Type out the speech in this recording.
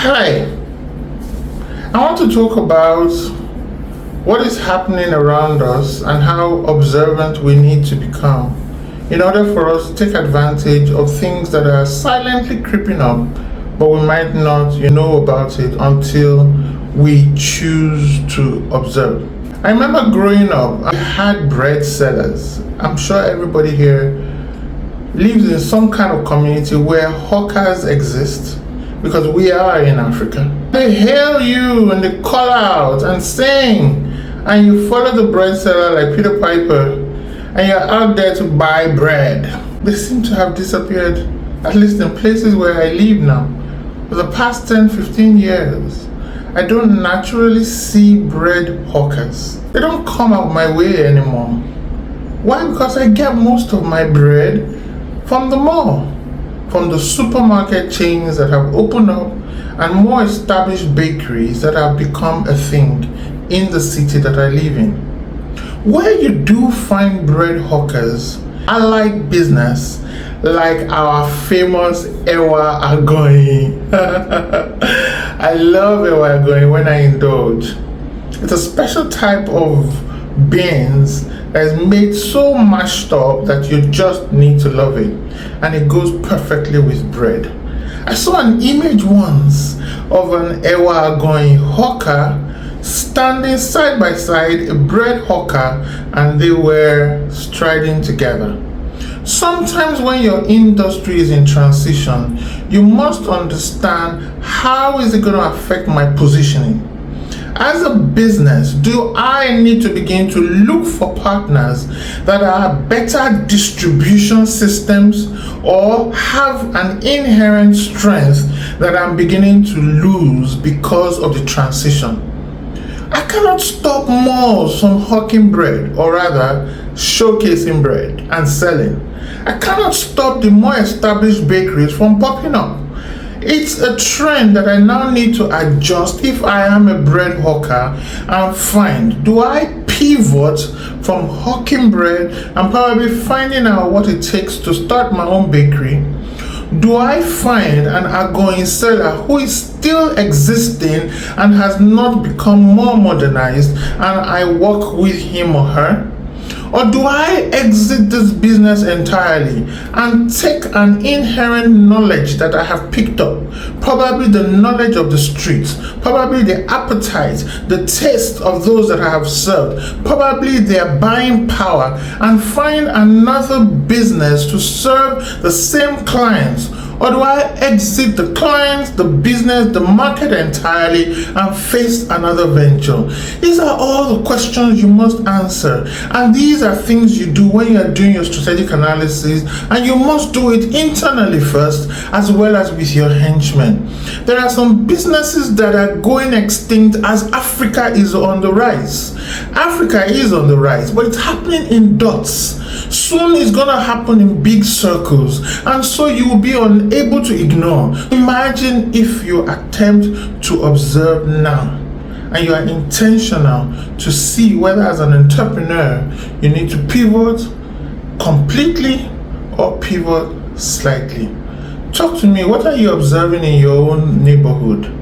Hi, I want to talk about what is happening around us and how observant we need to become in order for us to take advantage of things that are silently creeping up, but we might not know about it until we choose to observe. I remember growing up, I had bread sellers. I'm sure everybody here lives in some kind of community where hawkers exist, because we are in Africa. They hail you and they call out and sing, and you follow the bread seller like Peter Piper, and you're out there to buy bread. They seem to have disappeared, at least in places where I live now. For the past 10-15 years, I don't naturally see bread hawkers. They don't come out my way anymore. Why? Because I get most of my bread from the mall, from the supermarket chains that have opened up, and more established bakeries that have become a thing in the city that I live in. Where you do find bread hawkers, I like business, like our famous Ewa Agoyin. I love Ewa Agoyin when I indulge. It's a special type of beans that is made so mashed up that you just need to love it, and it goes perfectly with bread. I saw an image once of an Ewa Agoyin hawker standing side by side, a bread hawker, and they were striding together. Sometimes when your industry is in transition, you must understand how is it going to affect my positioning. As a business, do I need to begin to look for partners that are better distribution systems, or have an inherent strength that I'm beginning to lose because of the transition? I cannot stop malls from hawking bread, or rather showcasing bread and selling. I cannot stop the more established bakeries from popping up. It's a trend that I now need to adjust if I am a bread hawker and find, do I pivot from hawking bread and probably finding out what it takes to start my own bakery? Do I find an Agoyin seller who is still existing and has not become more modernized, and I work with him or her? Or do I exit this business entirely and take an inherent knowledge that I have picked up, probably the knowledge of the streets, probably the appetite, the taste of those that I have served, probably their buying power, and find another business to serve the same clients? Or do I exit the clients, the business, the market entirely and face another venture? These are all the questions you must answer. And these are things you do when you're doing your strategic analysis, and you must do it internally first, as well as with your henchmen. There are some businesses that are going extinct as Africa is on the rise. Africa is on the rise, but it's happening in dots. Soon it's going to happen in big circles, and so you will be unable to ignore. Imagine if you attempt to observe now, and you are intentional to see whether as an entrepreneur you need to pivot completely or pivot slightly. Talk to me. What are you observing in your own neighborhood?